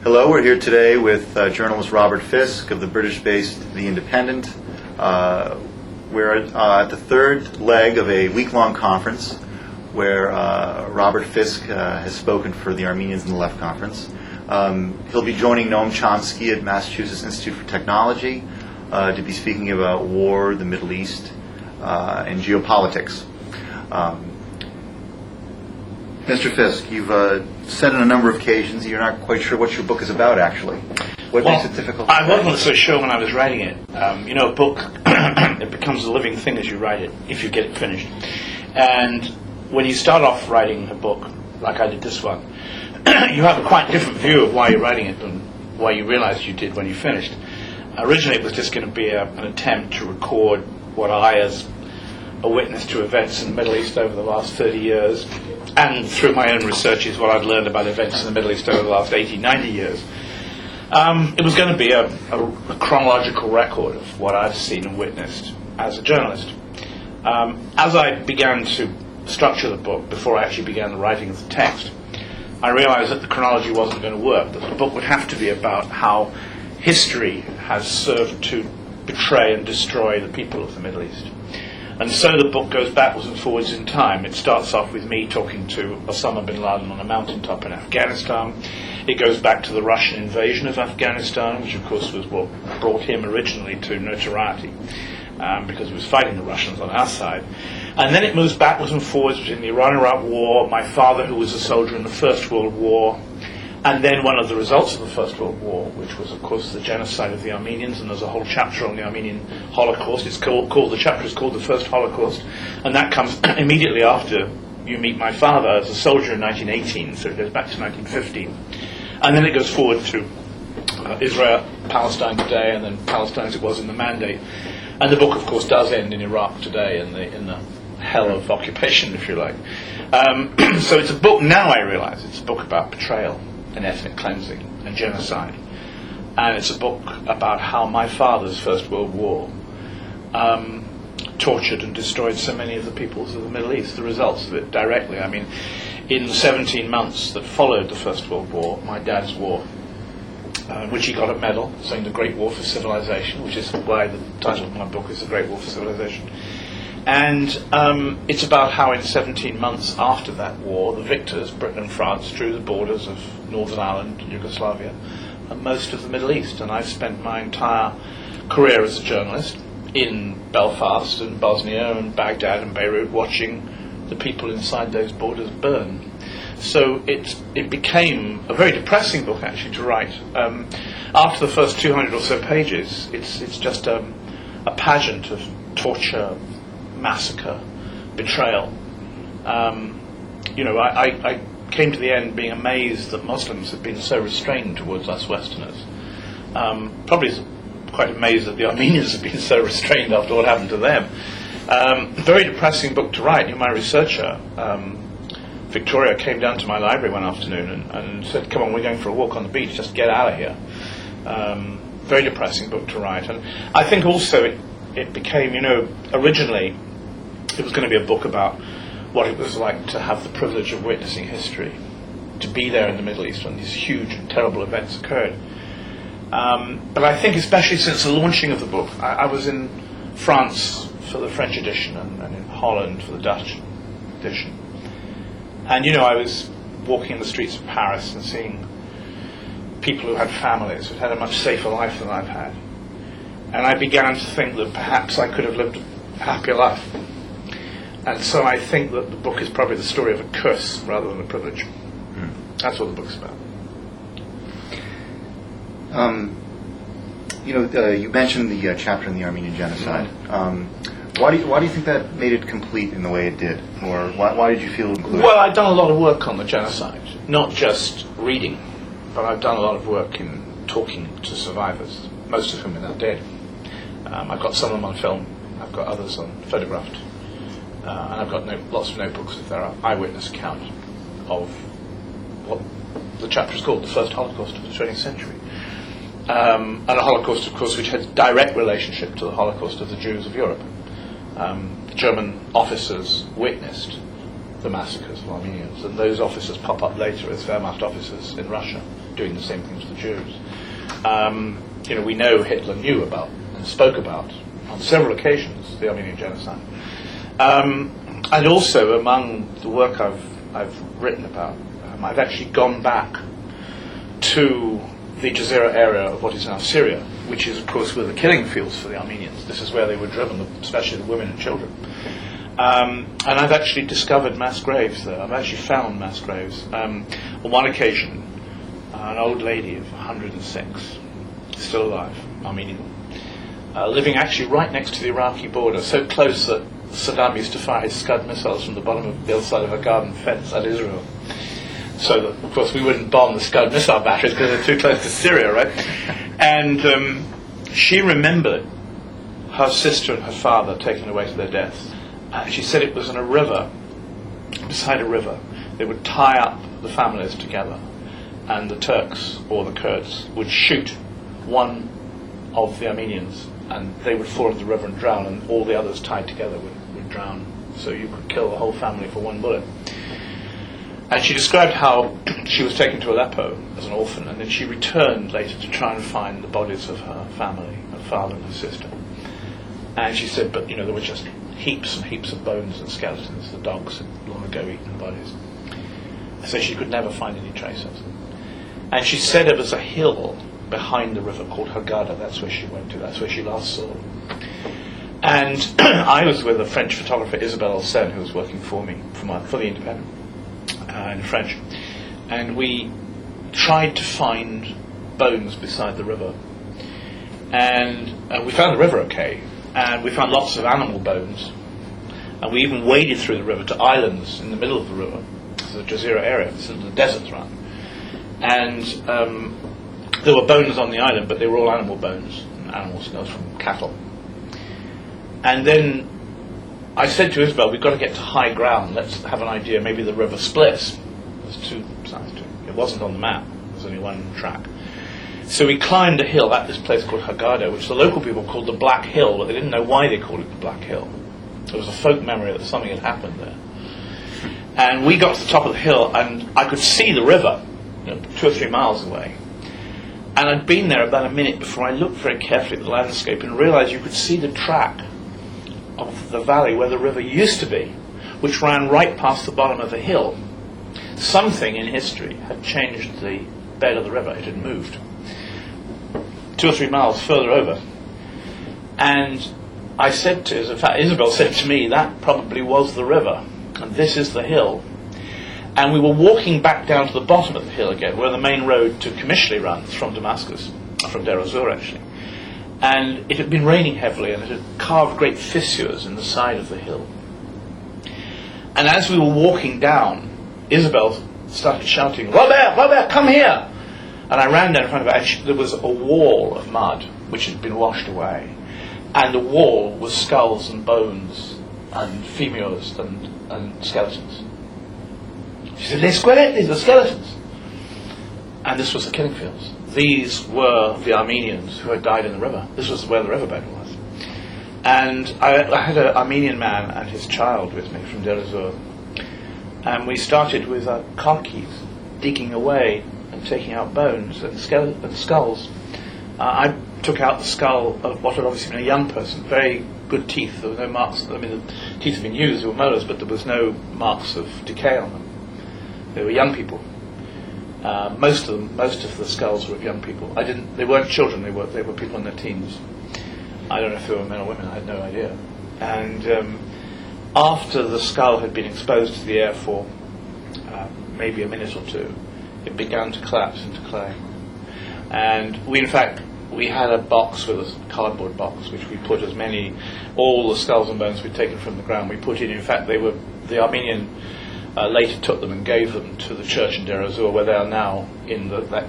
Hello, we're here today with journalist Robert Fisk of the British-based The Independent. We're at the third leg of a week-long conference where Robert Fisk has spoken for the Armenians in the Left Conference. He'll be joining Noam Chomsky at Massachusetts Institute for Technology to be speaking about war, the Middle East, and geopolitics. Mr. Fisk, you've said on a number of occasions you're not quite sure what your book is about, actually. What makes it difficult to I wasn't so sure when I was writing it. A book, it becomes a living thing as you write it, if you get it finished. And when you start off writing a book, like I did this one, you have a quite different view of why you're writing it than why you realized you did when you finished. Originally it was just going to be an attempt to record what I, as a witness to events in the Middle East over the last 30 years, and through my own researches, what I've learned about events in the Middle East over the last 80, 90 years. It was going to be a chronological record of what I've seen and witnessed as a journalist. As I began to structure the book, before I actually began the writing of the text, I realized that the chronology wasn't going to work, that the book would have to be about how history has served to betray and destroy the people of the Middle East. And so the book goes backwards and forwards in time. It starts off with me talking to Osama bin Laden on a mountaintop in Afghanistan. It goes back to the Russian invasion of Afghanistan, which of course was what brought him originally to notoriety, because he was fighting the Russians on our side. And then it moves backwards and forwards between the Iran-Iraq War, my father who was a soldier in the First World War, and then one of the results of the First World War, which was, of course, the genocide of the Armenians, and there's a whole chapter on the Armenian Holocaust. The chapter is called The First Holocaust, and that comes immediately after you meet my father as a soldier in 1918, so it goes back to 1915. And then it goes forward to Israel, Palestine today, and then Palestine as it was in the Mandate. And the book, of course, does end in Iraq today, in the hell of occupation, if you like. So it's a book, now I realize, it's a book about betrayal and ethnic cleansing and genocide. And it's a book about how my father's First World War tortured and destroyed so many of the peoples of the Middle East, the results of it directly. I mean, in the 17 months that followed the First World War, my dad's war, which he got a medal, saying the Great War for Civilization, which is why the title of my book is The Great War for Civilization. And it's about how in 17 months after that war, the victors, Britain and France, drew the borders of Northern Ireland, Yugoslavia, and most of the Middle East. And I've spent my entire career as a journalist in Belfast and Bosnia and Baghdad and Beirut watching the people inside those borders burn. So it became a very depressing book, actually, to write. After the first 200 or so pages, it's just a pageant of torture, massacre, betrayal. I came to the end being amazed that Muslims have been so restrained towards us Westerners. Probably quite amazed that the Armenians have been so restrained after what happened to them. Very depressing book to write. My researcher, Victoria, came down to my library one afternoon and said, "Come on, we're going for a walk on the beach, just get out of here." Very depressing book to write. And I think also it became, originally it was going to be a book about what it was like to have the privilege of witnessing history, to be there in the Middle East when these huge and terrible events occurred. But I think especially since the launching of the book, I was in France for the French edition and in Holland for the Dutch edition. And, I was walking in the streets of Paris and seeing people who had families, who had a much safer life than I've had. And I began to think that perhaps I could have lived a happier life. And so I think that the book is probably the story of a curse rather than a privilege. That's what the book's about. You mentioned the chapter on the Armenian genocide. Why do you think that made it complete in the way it did? Or why did you feel included? Well, I've done a lot of work on the genocide, not just reading, but I've done a lot of work in talking to survivors, most of whom are now dead. I've got some of them on film, I've got others on photographed, and I've got lots of notebooks of their eyewitness account of what the chapter is called, The First Holocaust of the 20th Century. And a Holocaust, of course, which had a direct relationship to the Holocaust of the Jews of Europe. German officers witnessed the massacres of Armenians, and those officers pop up later as Wehrmacht officers in Russia doing the same thing to the Jews. We know Hitler knew about and spoke about on several occasions the Armenian genocide. And also among the work I've written about, I've actually gone back to the Jazeera area of what is now Syria, which is, of course, where the killing fields for the Armenians. This is where they were driven, especially the women and children. And I've actually discovered mass graves there. I've actually found mass graves. On one occasion, an old lady of 106, still alive, Armenian, living actually right next to the Iraqi border, so close that Saddam used to fire his Scud missiles from the bottom of the other side of her garden fence at Israel. So that, of course, we wouldn't bomb the Scud missile batteries because they're too close to Syria, right? And she remembered her sister and her father taken away to their deaths. She said it was in a river, beside a river. They would tie up the families together, and the Turks or the Kurds would shoot one of the Armenians, and they would fall into the river and drown, and all the others tied together would drown. So you could kill the whole family for one bullet. And she described how she was taken to Aleppo as an orphan, and then she returned later to try and find the bodies of her family, her father and her sister. And she said, but there were just heaps and heaps of bones and skeletons. The dogs had long ago eaten the bodies. So she could never find any traces. And she said it was a hill behind the river called Haggadah. That's where she went to. That's where she last saw them. And I was with a French photographer, Isabelle Alsen, who was working for me, for The Independent, in French. And we tried to find bones beside the river. And we found the river okay. And we found lots of animal bones. And we even waded through the river to islands in the middle of the river, the Jazeera area, so the deserts around. And there were bones on the island, but they were all animal bones, animal skulls from cattle. And then I said to Isabel, we've got to get to high ground. Let's have an idea. Maybe the river splits. There's two sides to it. It wasn't on the map. There's only one track. So we climbed a hill at this place called Haggadah, which the local people called the Black Hill, but they didn't know why they called it the Black Hill. There was a folk memory that something had happened there. And we got to the top of the hill, and I could see the river, 2 or 3 miles away. And I'd been there about a minute before I looked very carefully at the landscape and realized you could see the track of the valley where the river used to be, which ran right past the bottom of the hill. Something in history had changed the bed of the river. It had moved 2 or 3 miles further over. And I said to, in fact, Isabel said to me, that probably was the river, and this is the hill. And we were walking back down to the bottom of the hill again, where the main road to Qamishli runs from Damascus, from Deir ez-Zor actually. And it had been raining heavily, and it had carved great fissures in the side of the hill. And as we were walking down, Isabel started shouting, Robert, Robert, come here! And I ran down in front of her, and there was a wall of mud which had been washed away. And the wall was skulls and bones and femurs and skeletons. She said, Les squelettes, these are skeletons. And this was the killing fields. These were the Armenians who had died in the river. This was where the riverbed was. And I had an Armenian man and his child with me from Deir ez-Zor. And we started with our car keys, digging away and taking out bones and skulls. I took out the skull of what had obviously been a young person, very good teeth. There were no marks. I mean, the teeth had been used, they were molars, but there was no marks of decay on them. They were young people. Most of the skulls were of young people. They weren't children. They were people in their teens. I don't know if they were men or women. I had no idea. And after the skull had been exposed to the air for maybe a minute or two, it began to collapse into clay. And we had a box with a cardboard box, which we put all the skulls and bones we'd taken from the ground. We put in fact, the Armenian later took them and gave them to the church in Deir ez-Zor, where they are now in that